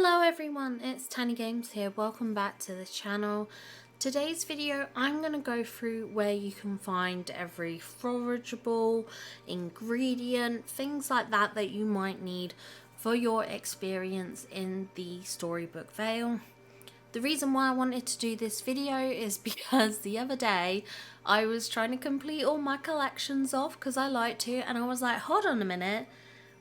Hello everyone, it's Tiny Games here. Welcome back to the channel. Today's video I'm going to go through where you can find every foragable, ingredient, things like that that you might need for your experience in the Storybook Vale. The reason why I wanted to do this video is because the other day I was trying to complete all my collections off because I like to, and I was like, hold on a minute,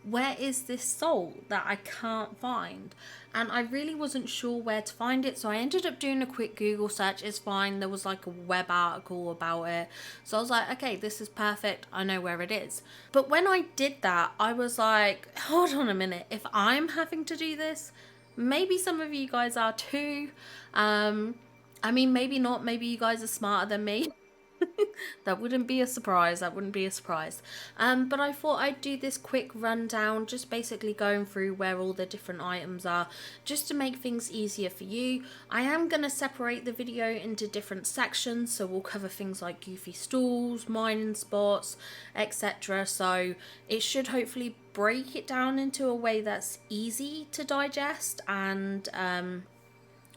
where is this soul that I can't find? And I really wasn't sure where to find it, so I ended up doing a quick Google search. It's fine, there was like a web article about it, so I was like, okay, this is perfect, I know where it is. But when I did that, I was like, hold on a minute, if I'm having to do this, maybe some of you guys are too. I mean, maybe not, maybe you guys are smarter than me. That wouldn't be a surprise, that wouldn't be a surprise. But I thought I'd do this quick rundown, just basically going through where all the different items are, just to make things easier for you. I am going to separate the video into different sections, so we'll cover things like goofy stalls, mining spots, etc. So it should hopefully break it down into a way that's easy to digest, and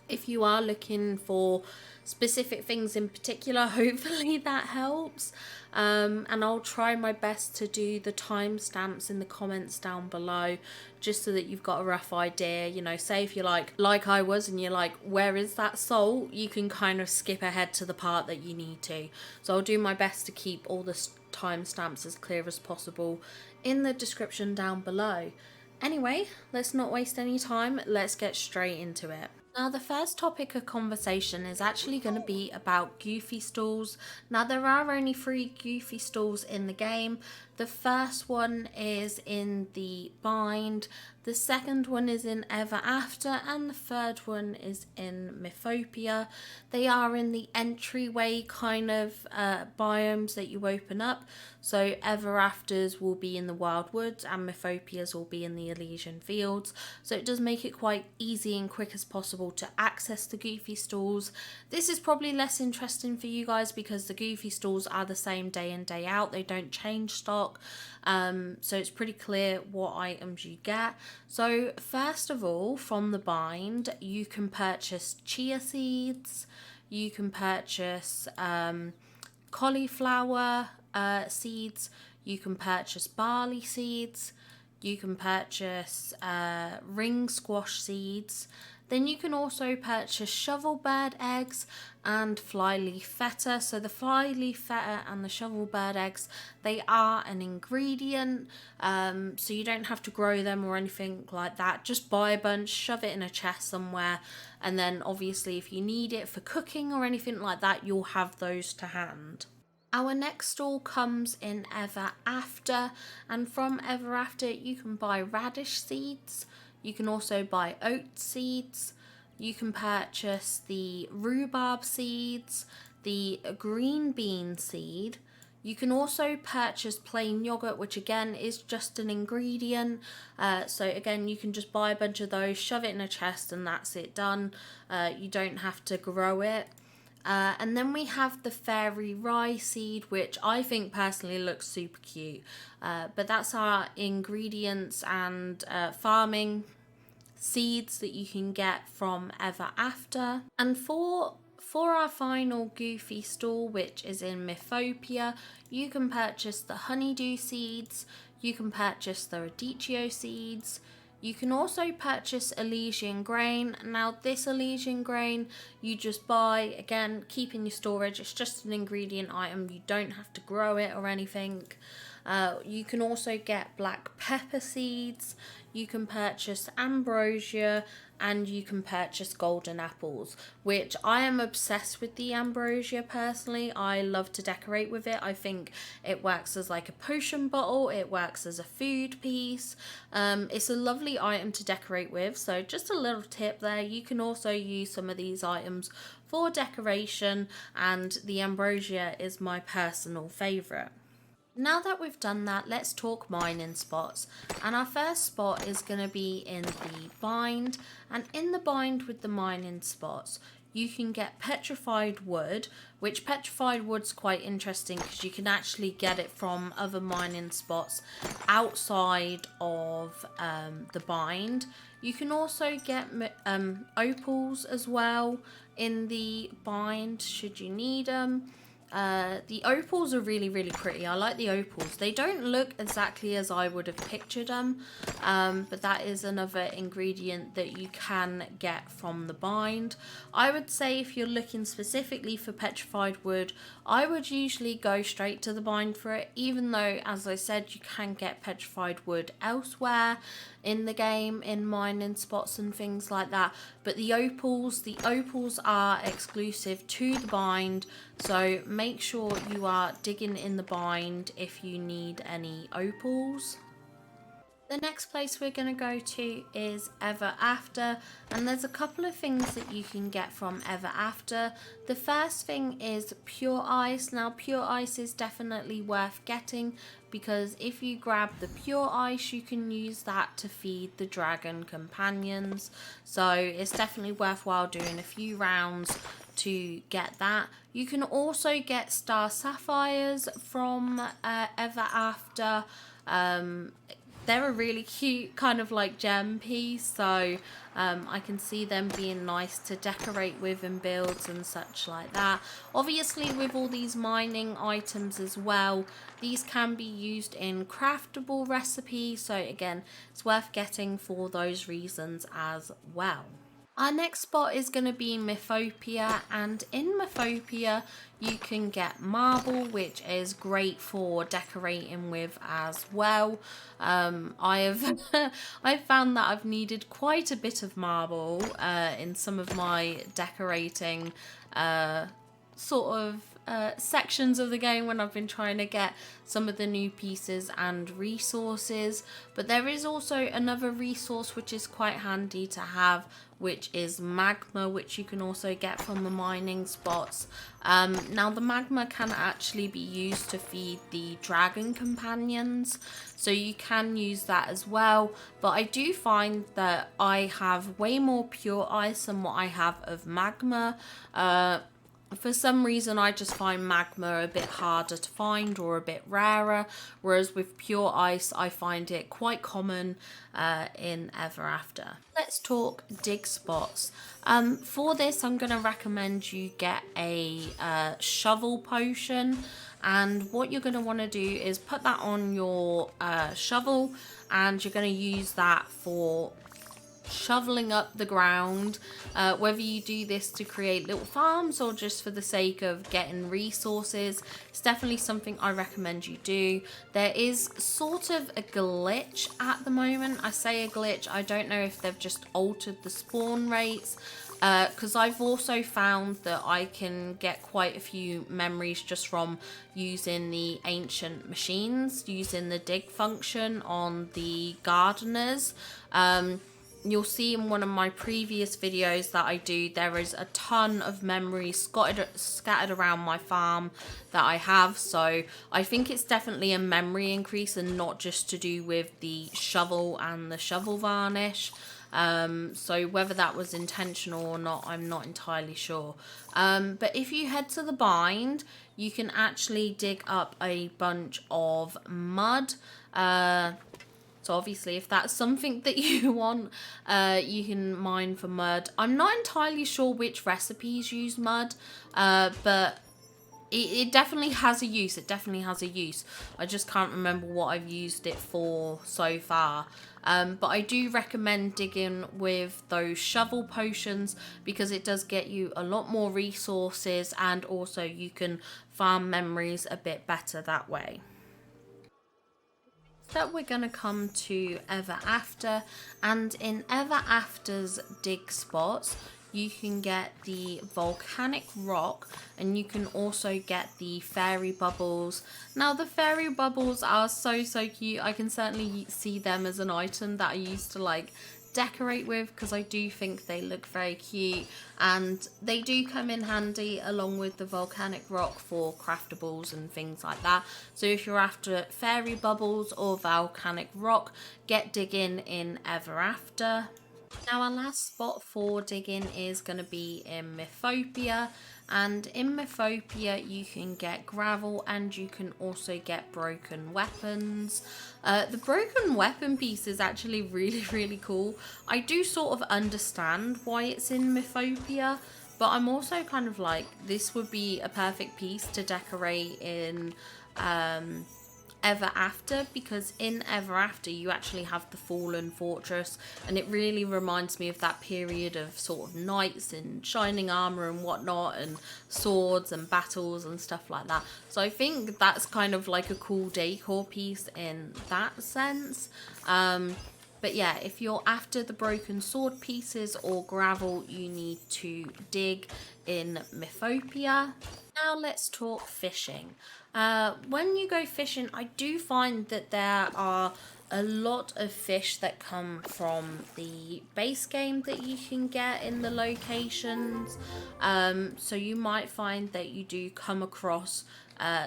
if you are looking for specific things in particular, hopefully that helps. And I'll try my best to do the timestamps in the comments down below, just so that you've got a rough idea. You know, say if you're like I was and you're like, where is that soul, you can kind of skip ahead to the part that you need to. So I'll do my best to keep all the timestamps as clear as possible in the description down below. Anyway, let's not waste any time, let's get straight into it. Now, the first topic of conversation is actually going to be about goofy stalls. Now, there are only 3 goofy stalls in the game. The first one is in the bind, the second one is in Everafter, and the third one is in Mythopia. They are in the entryway kind of biomes that you open up. So Everafters will be in the Wild Woods and Mythopias will be in the Elysian Fields. So it does make it quite easy and quick as possible to access the goofy stalls. This is probably less interesting for you guys because the goofy stalls are the same day in, day out. They don't change stock. So it's pretty clear what items you get. So first of all, from the bind, you can purchase chia seeds, you can purchase cauliflower seeds, you can purchase barley seeds, you can purchase ring squash seeds. Then you can also purchase shovelbird eggs and flyleaf feta. So the flyleaf feta and the shovelbird eggs, they are an ingredient, so you don't have to grow them or anything like that. Just buy a bunch, shove it in a chest somewhere, and then obviously if you need it for cooking or anything like that, you'll have those to hand. Our next stall comes in Everafter, and from Everafter you can buy radish seeds. You can also buy oat seeds, you can purchase the rhubarb seeds, the green bean seed. You can also purchase plain yogurt, which again is just an ingredient. So again, you can just buy a bunch of those, shove it in a chest, and that's it done. You don't have to grow it. And then we have the fairy rye seed, which I think personally looks super cute. But that's our ingredients and farming seeds that you can get from Everafter. And for our final goofy stall, which is in Mythopia, you can purchase the honeydew seeds, you can purchase the radicchio seeds, you can also purchase Elysian grain. Now this Elysian grain you just buy, again, keep in your storage, it's just an ingredient item, you don't have to grow it or anything. You can also get black pepper seeds, you can purchase ambrosia, and you can purchase golden apples, which I am obsessed with the ambrosia personally. I love to decorate with it. I think it works as like a potion bottle, it works as a food piece. It's a lovely item to decorate with, so just a little tip there. You can also use some of these items for decoration, and the ambrosia is my personal favourite. Now that we've done that, let's talk mining spots. And our first spot is going to be in the bind. And in the bind with the mining spots, you can get petrified wood, which petrified wood's quite interesting because you can actually get it from other mining spots outside of the bind. You can also get opals as well in the bind should you need them. The opals are really, really pretty. I like the opals. They don't look exactly as I would have pictured them, but that is another ingredient that you can get from the bind. I would say if you're looking specifically for petrified wood, I would usually go straight to the bind for it, even though, as I said, you can get petrified wood elsewhere in the game, in mining spots and things like that. But the opals are exclusive to the bind, so make sure you are digging in the bind if you need any opals. The next place we're going to go to is Everafter, and there's a couple of things that you can get from Everafter. The first thing is pure ice. Now pure ice is definitely worth getting because if you grab the pure ice, you can use that to feed the dragon companions. So it's definitely worthwhile doing a few rounds to get that. You can also get star sapphires from Everafter. They're a really cute kind of like gem piece, so I can see them being nice to decorate with in builds and such like that. Obviously with all these mining items as well, these can be used in craftable recipes, so again it's worth getting for those reasons as well. Our next spot is going to be Mythopia, and in Mythopia you can get marble, which is great for decorating with as well. I've found that I've needed quite a bit of marble in some of my decorating sections of the game when I've been trying to get some of the new pieces and resources. But there is also another resource which is quite handy to have, which is magma, which you can also get from the mining spots. Now the magma can actually be used to feed the dragon companions, so you can use that as well. But I do find that I have way more pure ice than what I have of magma. For some reason I just find magma a bit harder to find or a bit rarer, whereas with pure ice I find it quite common in Everafter. Let's talk dig spots. For this I'm going to recommend you get a shovel potion, and what you're going to want to do is put that on your shovel, and you're going to use that for shoveling up the ground, whether you do this to create little farms or just for the sake of getting resources. It's definitely something I recommend you do. There is sort of a glitch at the moment. I say a glitch, I don't know if they've just altered the spawn rates, because I've also found that I can get quite a few memories just from using the ancient machines, using the dig function on the gardeners. You'll see in one of my previous videos that I do, there is a ton of memories scattered around my farm that I have. So I think it's definitely a memory increase and not just to do with the shovel and the shovel varnish. So whether that was intentional or not, I'm not entirely sure. But if you head to the bind, you can actually dig up a bunch of mud. So obviously if that's something that you want, you can mine for mud. I'm not entirely sure which recipes use mud, but it definitely has a use. It definitely has a use. I just can't remember what I've used it for so far. But I do recommend digging with those shovel potions because it does get you a lot more resources, and also you can farm memories a bit better that way. That we're going to come to Everafter, and in Everafter's dig spots you can get the volcanic rock, and you can also get the fairy bubbles. Now the fairy bubbles are so cute. I can certainly see them as an item that I used to like decorate with because I do think they look very cute, and they do come in handy along with the volcanic rock for craftables and things like that. So if you're after fairy bubbles or volcanic rock, get digging in Everafter. Now our last spot for digging is going to be in Mythopia, and in Mythopia you can get gravel and you can also get broken weapons. The broken weapon piece is actually really cool. I do sort of understand why it's in Mythopia, but I'm also kind of like, this would be a perfect piece to decorate in Everafter, because in Everafter you actually have the fallen fortress, and it really reminds me of that period of sort of knights in shining armor and whatnot, and swords and battles and stuff like that. So I think that's kind of like a cool decor piece in that sense. But yeah, if you're after the broken sword pieces or gravel, you need to dig in Mythopia. Now let's talk fishing. When you go fishing, I do find that there are a lot of fish that come from the base game that you can get in the locations. So you might find that you do come across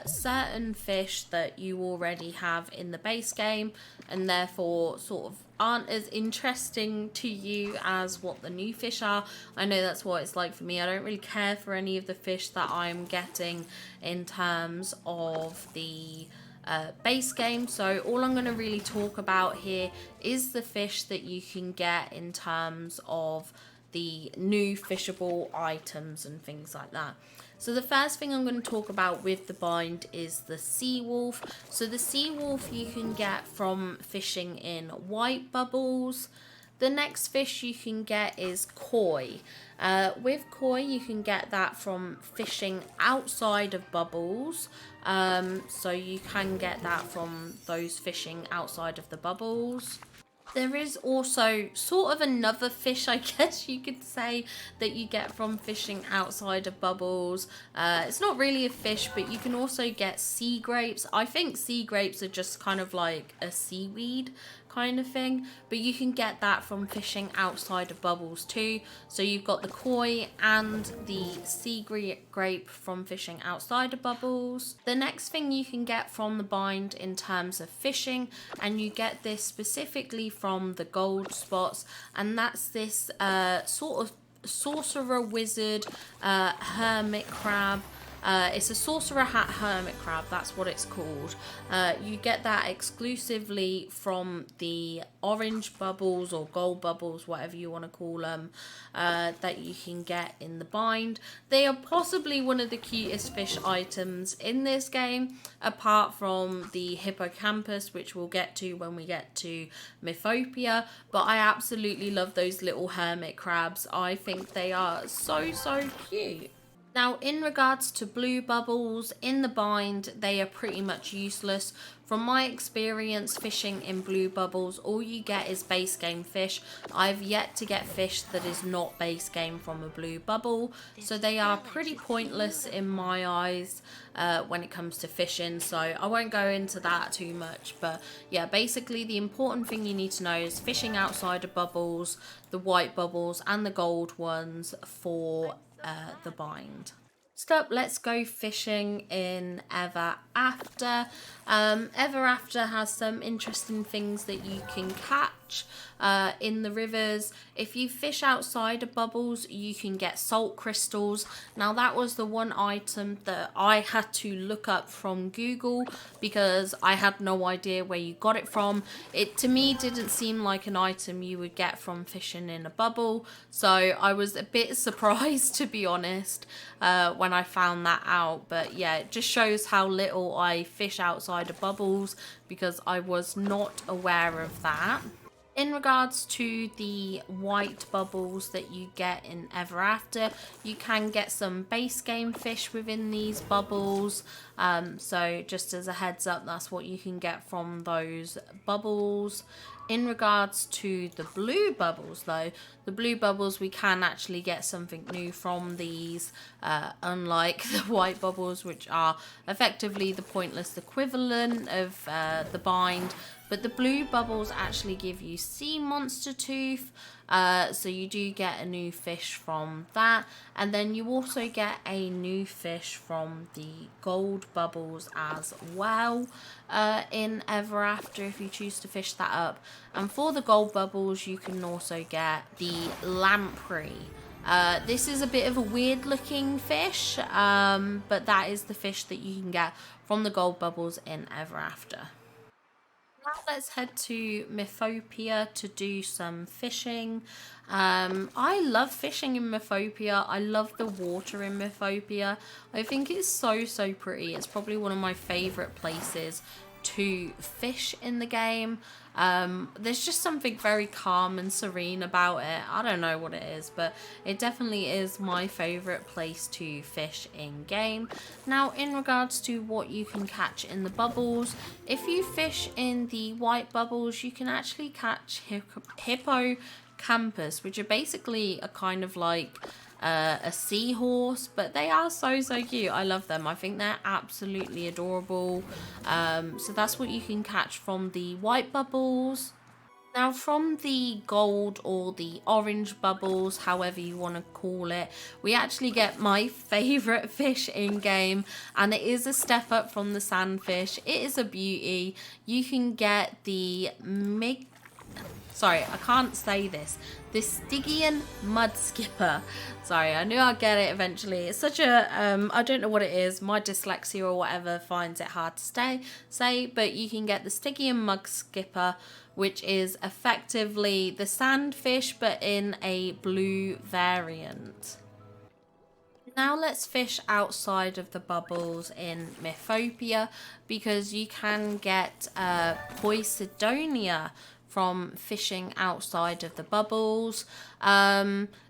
certain fish that you already have in the base game, and therefore sort of aren't as interesting to you as what the new fish are. I know that's what it's like for me. I don't really care for any of the fish that I'm getting in terms of the base game. So all I'm going to really talk about here is the fish that you can get in terms of the new fishable items and things like that. So the first thing I'm going to talk about with the bind is the sea wolf. So the sea wolf you can get from fishing in white bubbles. The next fish you can get is koi. With koi you can get that from fishing outside of bubbles. So you can get that from those fishing outside of the bubbles. There is also sort of another fish, I guess you could say, that you get from fishing outside of bubbles. It's not really a fish, but you can also get sea grapes. I think sea grapes are just kind of like a seaweed kind of thing, but you can get that from fishing outside of bubbles too. So you've got the koi and the sea grape from fishing outside of bubbles. The next thing you can get from the bind in terms of fishing, and you get this specifically from the gold spots, and that's this sort of sorcerer wizard hermit crab. It's a sorcerer hat hermit crab, that's what it's called. You get that exclusively from the orange bubbles or gold bubbles, whatever you want to call them, that you can get in the bind. They are possibly one of the cutest fish items in this game, apart from the Hippocampus, which we'll get to when we get to Mythopia. But I absolutely love those little hermit crabs. I think they are so cute. Now, in regards to blue bubbles, in the bind, they are pretty much useless. From my experience fishing in blue bubbles, all you get is base game fish. I've yet to get fish that is not base game from a blue bubble, so they are pretty pointless in my eyes when it comes to fishing, so I won't go into that too much. But yeah, basically the important thing you need to know is fishing outside of bubbles, the white bubbles and the gold ones for the bind. Stop, let's go fishing in Everafter. Everafter has some interesting things that you can catch in the rivers. If you fish outside of bubbles, you can get salt crystals. Now that was the one item that I had to look up from Google because I had no idea where you got it from. It to me didn't seem like an item you would get from fishing in a bubble, so I was a bit surprised, to be honest, when I found that out. But yeah, it just shows how little I fish outside of bubbles because I was not aware of that. In regards to the white bubbles that you get in Everafter, you can get some base game fish within these bubbles. So just as a heads up, that's what you can get from those bubbles. In regards to the blue bubbles though, the blue bubbles we can actually get something new from these, unlike the white bubbles, which are effectively the pointless equivalent of the bind. But the blue bubbles actually give you sea monster tooth, so you do get a new fish from that. And then you also get a new fish from the gold gold bubbles as well in Everafter if you choose to fish that up. And for the gold bubbles, you can also get the Lamprey. This is a bit of a weird looking fish, but that is the fish that you can get from the gold bubbles in Everafter. Now let's head to Mythopia to do some fishing. I love fishing in Mythopia. I love the water in Mythopia. I think it's so pretty. It's probably one of my favorite places to fish in the game. There's just something very calm and serene about it. I don't know what it is, but it definitely is my favorite place to fish in game. Now, in regards to what you can catch in the bubbles, if you fish in the white bubbles, you can actually catch Hippocampus, which are basically a kind of like a seahorse, but they are so cute. I love them. I think they're absolutely adorable. So that's what you can catch from the white bubbles. Now from the gold or the orange bubbles, however you want to call it, we actually get my favorite fish in game, and it is a step up from the sandfish. It is a beauty. You can get the Sorry, I can't say this. The Stygian Mudskipper. Sorry, I knew I'd get it eventually. It's such a, I don't know what it is. My dyslexia or whatever finds it hard to say, but you can get the Stygian Mudskipper, which is effectively the sandfish, but in a blue variant. Now let's fish outside of the bubbles in Mythopia, because you can get Posidonia from fishing outside of the bubbles.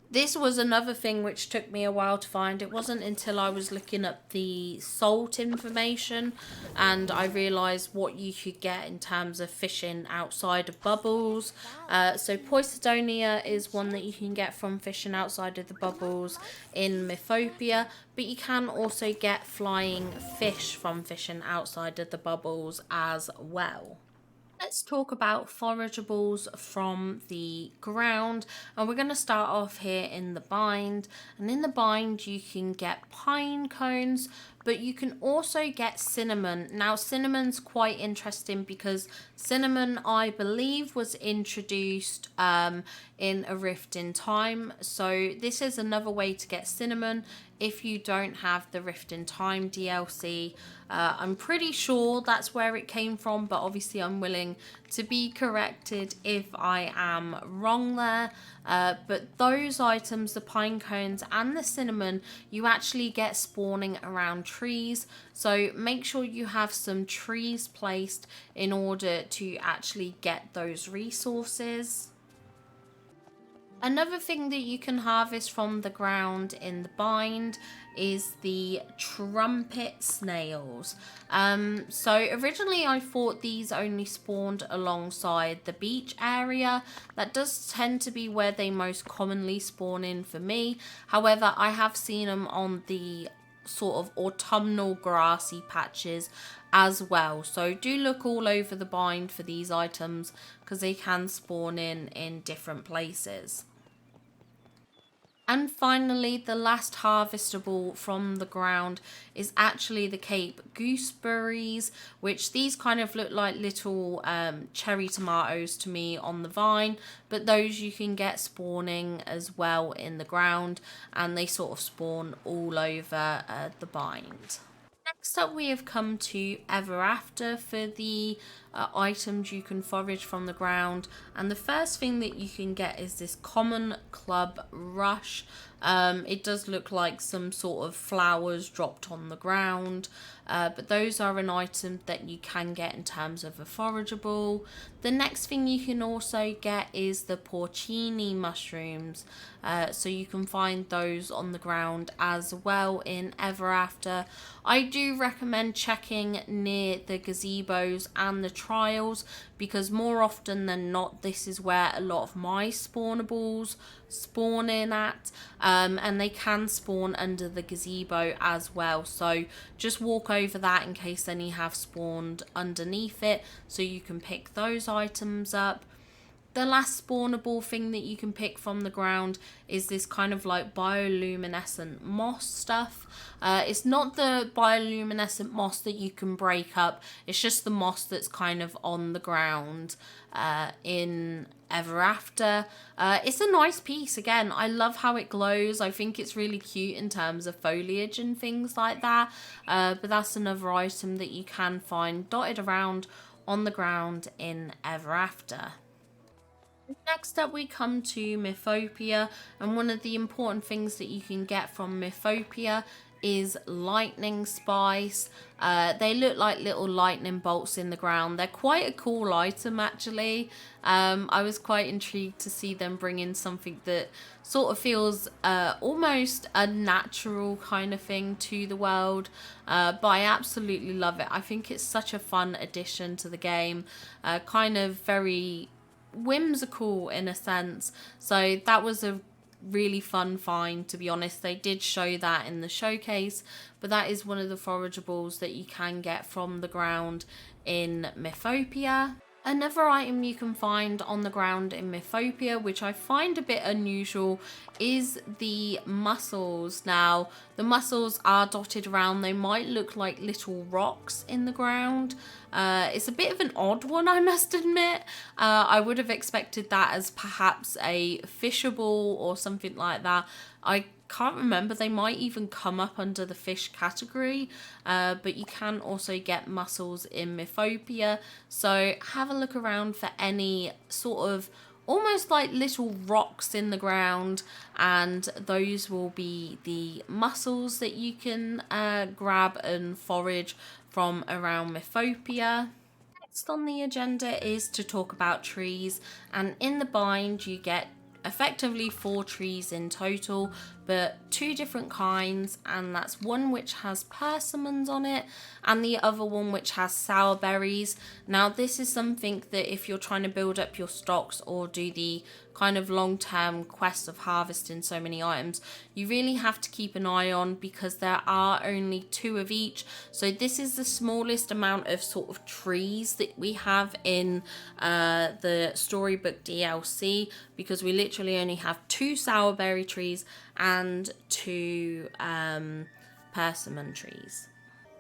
This was another thing which took me a while to find. It wasn't until I was looking up the salt information and I realised what you could get in terms of fishing outside of bubbles. So Posidonia is one that you can get from fishing outside of the bubbles in Mythopia, but you can also get flying fish from fishing outside of the bubbles as well. Let's talk about forageables from the ground, and we're going to start off here in the bind. And in the bind you can get pine cones, but you can also get cinnamon. Now cinnamon's quite interesting because cinnamon, I believe, was introduced in A Rift in Time. So this is another way to get cinnamon if you don't have the Rift in Time DLC. I'm pretty sure that's where it came from, but obviously I'm willing to be corrected if I am wrong there. But those items, the pine cones and the cinnamon, you actually get spawning around trees. So make sure you have some trees placed in order to actually get those resources. Another thing that you can harvest from the ground in the bind is the Trumpet snails. So originally I thought these only spawned alongside the beach area. That does tend to be where they most commonly spawn in for me. However, I have seen them on the sort of autumnal grassy patches as well. So do look all over the bind for these items because they can spawn in different places. And finally, the last harvestable from the ground is actually the Cape gooseberries, which these kind of look like little cherry tomatoes to me on the vine, but those you can get spawning as well in the ground, and they sort of spawn all over the bind. Next up, we have come to Everafter for the items you can forage from the ground, and the first thing that you can get is this common club rush. It does look like some sort of flowers dropped on the ground, but those are an item that you can get in terms of a forageable. The next thing you can also get is the Porcini mushrooms, so you can find those on the ground as well in Everafter. I do recommend checking near the gazebos and the trials, because more often than not this is where a lot of my spawnables spawn in at, and they can spawn under the gazebo as well, so just walk over that in case any have spawned underneath it so you can pick those items up. the last spawnable thing that you can pick from the ground is this kind of like bioluminescent moss stuff. It's not the bioluminescent moss that you can break up, it's just the moss that's kind of on the ground in Everafter. It's a nice piece. Again, I love how it glows. I think it's really cute in terms of foliage and things like that. But that's another item that you can find dotted around on the ground in Everafter. Next up we come to Mythopia, and one of the important things that you can get from Mythopia is lightning spice. They look like little lightning bolts in the ground. They're quite a cool item actually. I was quite intrigued to see them bring in something that sort of feels almost a natural kind of thing to the world, but I absolutely love it. I think it's such a fun addition to the game, kind of very whimsical in a sense. So that was a really fun find, to be honest. They did show that in the showcase, but that is one of the forageables that you can get from the ground in Mythopia. Another item you can find on the ground in Mythopia, which I find a bit unusual, is the mussels. Now, the mussels are dotted around. They might look like little rocks in the ground. It's a bit of an odd one, I must admit. I would have expected that as perhaps a fishable or something like that. I can't remember, they might even come up under the fish category, but you can also get mussels in Mythopia, so have a look around for any sort of almost like little rocks in the ground, and those will be the mussels that you can grab and forage from around Mythopia. Next on the agenda is to talk about trees, and in the bind you get effectively 4 trees in total, but 2 different kinds, and that's one which has persimmons on it and the other one which has sour berries. Now this is something that if you're trying to build up your stocks or do the kind of long-term quest of harvesting so many items, you really have to keep an eye on, because there are only 2 of each. So this is the smallest amount of sort of trees that we have in the Storybook DLC, because we literally only have 2 sour berry trees and 2 persimmon trees.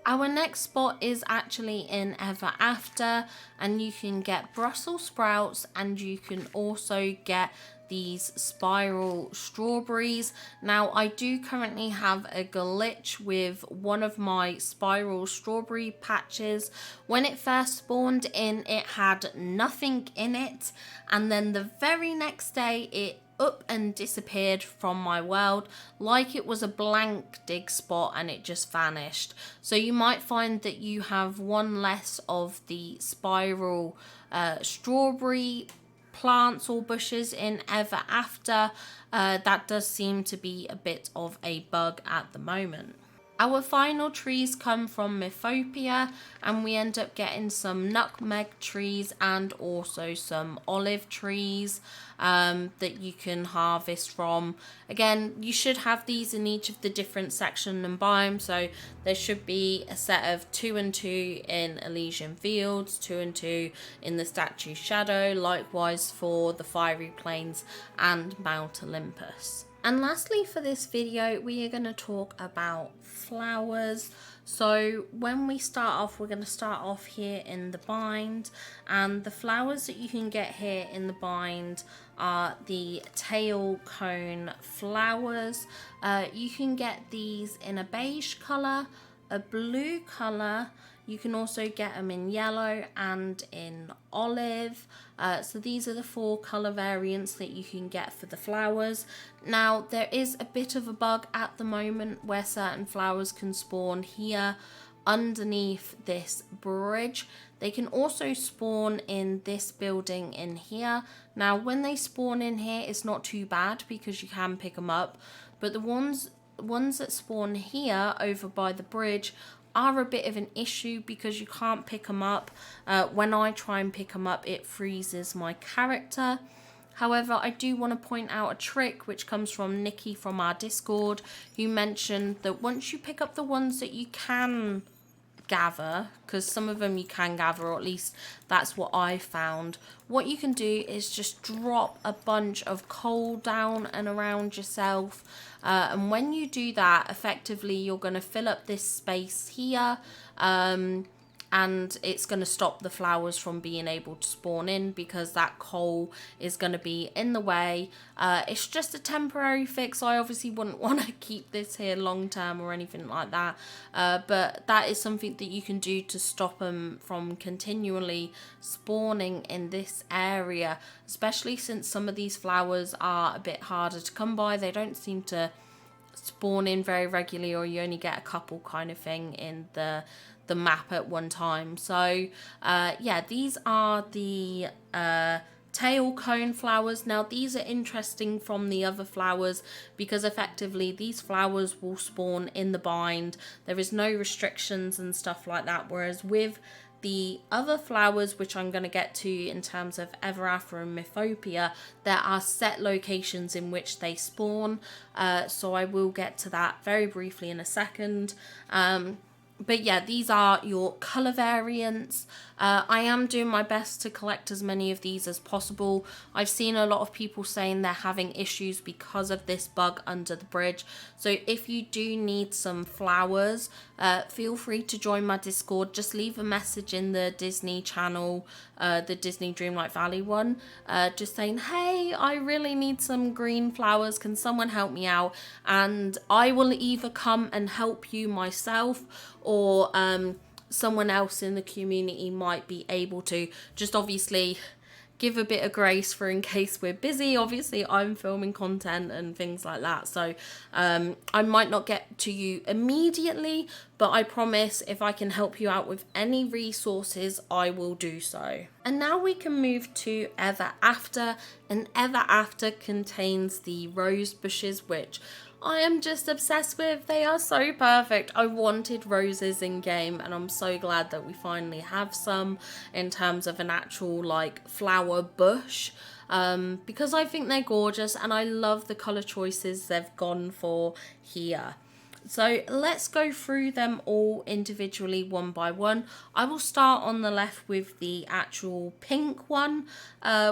Our next spot is actually in Everafter, and you can get Brussels sprouts, and you can also get these spiral strawberries. Now I do currently have a glitch with one of my spiral strawberry patches. When it first spawned in, it had nothing in it, and then the very next day it up and disappeared from my world like it was a blank dig spot, and it just vanished. So you might find that you have one less of the spiral strawberry plants or bushes in Everafter. That does seem to be a bit of a bug at the moment. Our final trees come from Mythopia, and we end up getting some nutmeg trees and also some olive trees that you can harvest from. Again, you should have these in each of the different sections and biomes, so there should be a set of 2 and 2 in Elysian Fields, 2 and 2 in the Statue Shadow, likewise for the Fiery Plains and Mount Olympus. And lastly for this video, we are going to talk about flowers. So when we start off, we're going to start off here in the bind, and the flowers that you can get here in the bind are the tail cone flowers. You can get these in a beige colour, a blue colour. You can also get them in yellow and in olive. So these are the 4 colour variants that you can get for the flowers. Now there is a bit of a bug at the moment where certain flowers can spawn here underneath this bridge. They can also spawn in this building in here. Now when they spawn in here, it's not too bad because you can pick them up, but the ones that spawn here over by the bridge are a bit of an issue because you can't pick them up. When I try and pick them up, it freezes my character. However, I do want to point out a trick which comes from Nikki from our Discord, who mentioned that once you pick up the ones that you can gather, because some of them you can gather, or at least that's what I found. What you can do is just drop a bunch of coal down and around yourself, and when you do that, effectively you're going to fill up this space here, and it's going to stop the flowers from being able to spawn in, because that coal is going to be in the way. It's just a temporary fix. I obviously wouldn't want to keep this here long term or anything like that, but that is something that you can do to stop them from continually spawning in this area, especially since some of these flowers are a bit harder to come by. They don't seem to spawn in very regularly, or you only get a couple kind of thing in the map at one time. So yeah, these are the tail cone flowers. Now these are interesting from the other flowers because effectively these flowers will spawn in the bind. There is no restrictions and stuff like that, whereas with the other flowers, which I'm going to get to in terms of Everafter and Mythopia, there are set locations in which they spawn, so I will get to that very briefly in a second. But yeah, these are your colour variants. I am doing my best to collect as many of these as possible. I've seen a lot of people saying they're having issues because of this bug under the bridge. So if you do need some flowers, feel free to join my Discord. Just leave a message in the Disney channel, the Disney Dreamlight Valley one, just saying, hey, I really need some green flowers. Can someone help me out? And I will either come and help you myself, or someone else in the community might be able to. Just obviously give a bit of grace for in case we're busy. Obviously I'm filming content and things like that, so I might not get to you immediately, but I promise if I can help you out with any resources, I will do so. And now we can move to Everafter, and Everafter contains the rose bushes, which I am just obsessed with. They are so perfect. I wanted roses in game, and I'm so glad that we finally have some in terms of an actual like flower bush, because I think they're gorgeous and I love the colour choices they've gone for here. So let's go through them all individually one by one. I will start on the left with the actual pink one,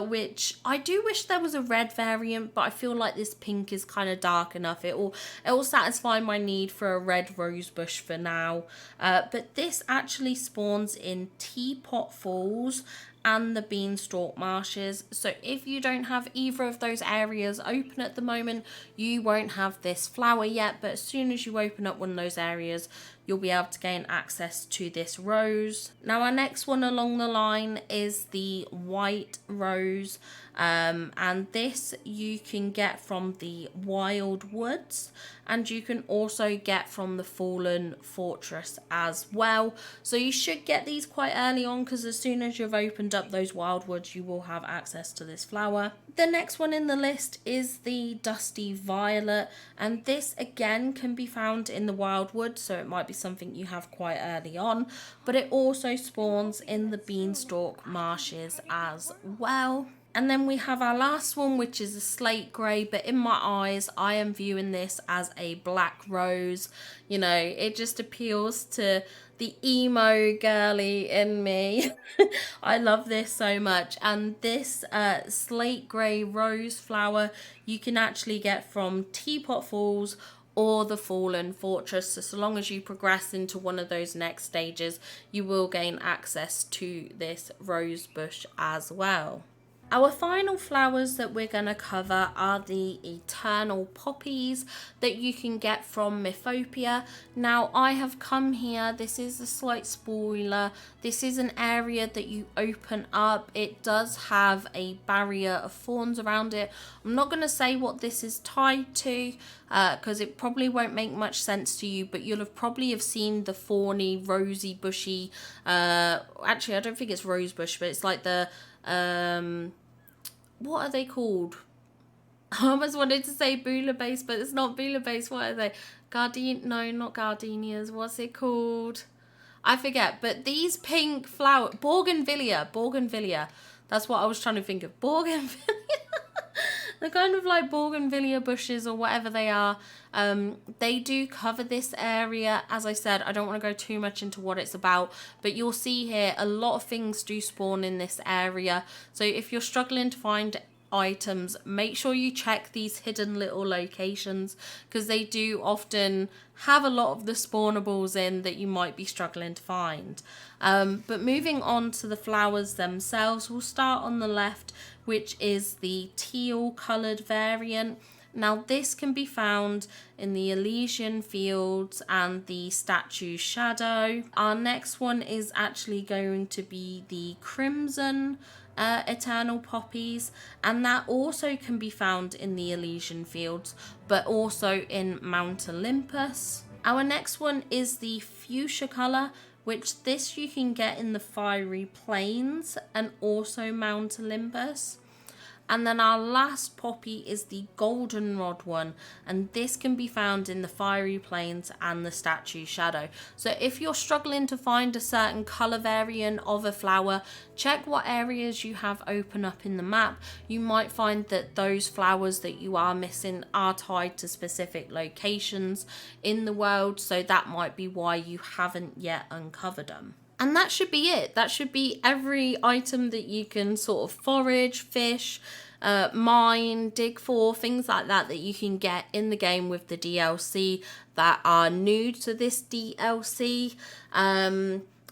which I do wish there was a red variant, but I feel like this pink is kind of dark enough. It will satisfy my need for a red rose bush for now. But this actually spawns in Teapot Falls and the Beanstalk Marshes. So if you don't have either of those areas open at the moment, you won't have this flower yet, but as soon as you open up one of those areas, you'll be able to gain access to this rose. Now our next one along the line is the white rose, and this you can get from the wild woods, and you can also get from the fallen fortress as well. So you should get these quite early on, because as soon as you've opened up those wild woods, you will have access to this flower. The next one in the list is the dusty violet, and this again can be found in the wild woods, so it might be something you have quite early on, but it also spawns in the Beanstalk Marshes as well. And then we have our last one, which is a slate grey, but in my eyes, I am viewing this as a black rose. You know, it just appeals to the emo girly in me. I love this so much. And this slate grey rose flower, you can actually get from Teapot Falls or the Fallen Fortress. So long as you progress into one of those next stages, you will gain access to this rose bush as well. Our final flowers that we're going to cover are the eternal poppies that you can get from Mythopia. Now I have come here, this is a slight spoiler, this is an area that you open up. It does have a barrier of thorns around it. I'm not going to say what this is tied to, because it probably won't make much sense to you, but you'll have probably have seen the thorny, rosy, bushy, actually I don't think it's rose bush, but it's like the what are they called? I almost wanted to say bouillabaisse, but it's not bouillabaisse. What are they? No, not gardenias. What's it called? I forget. But these pink flower, bougainvillea. That's what I was trying to think of. Bougainvillea. They're kind of like bougainvillea bushes or whatever they are. They do cover this area. As I said, I don't want to go too much into what it's about, but you'll see here a lot of things do spawn in this area. So if you're struggling to find items, make sure you check these hidden little locations, because they do often have a lot of the spawnables in that you might be struggling to find. But moving on to the flowers themselves, we'll start on the left, which is the teal coloured variant. Now this can be found in the Elysian Fields and the Statue Shadow. Our next one is actually going to be the Crimson Eternal Poppies, and that also can be found in the Elysian Fields, but also in Mount Olympus. Our next one is the Fuchsia colour, which this you can get in the Fiery Plains and also Mount Olympus. And then our last poppy is the Goldenrod one, and this can be found in the Fiery Plains and the Statue Shadow. So if you're struggling to find a certain colour variant of a flower, check what areas you have open up in the map. You might find that those flowers that you are missing are tied to specific locations in the world, so that might be why you haven't yet uncovered them. And that should be it. That should be every item that you can sort of forage, fish, mine, dig for, things like that that you can get in the game with the DLC that are new to this DLC.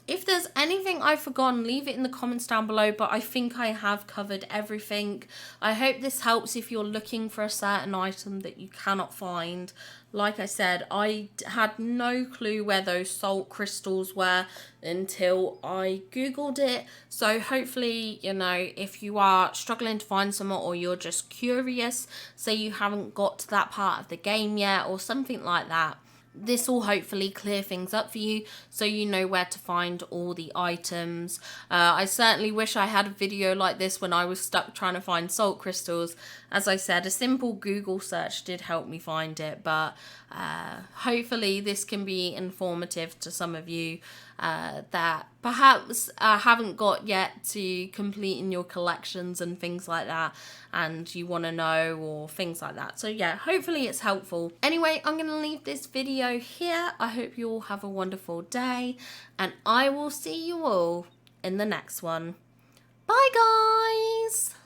If there's anything I've forgotten, leave it in the comments down below, but I think I have covered everything. I hope this helps if you're looking for a certain item that you cannot find. Like I said, I had no clue where those salt crystals were until I googled it. So hopefully, you know, if you are struggling to find some, or you're just curious, say you haven't got to that part of the game yet or something like that, this will hopefully clear things up for you so you know where to find all the items. I certainly wish I had a video like this when I was stuck trying to find salt crystals. As I said, a simple Google search did help me find it, but hopefully this can be informative to some of you that perhaps haven't got yet to completing your collections and things like that, and you want to know, or things like that. So yeah, hopefully it's helpful. Anyway, I'm going to leave this video here. I hope you all have a wonderful day, and I will see you all in the next one. Bye guys!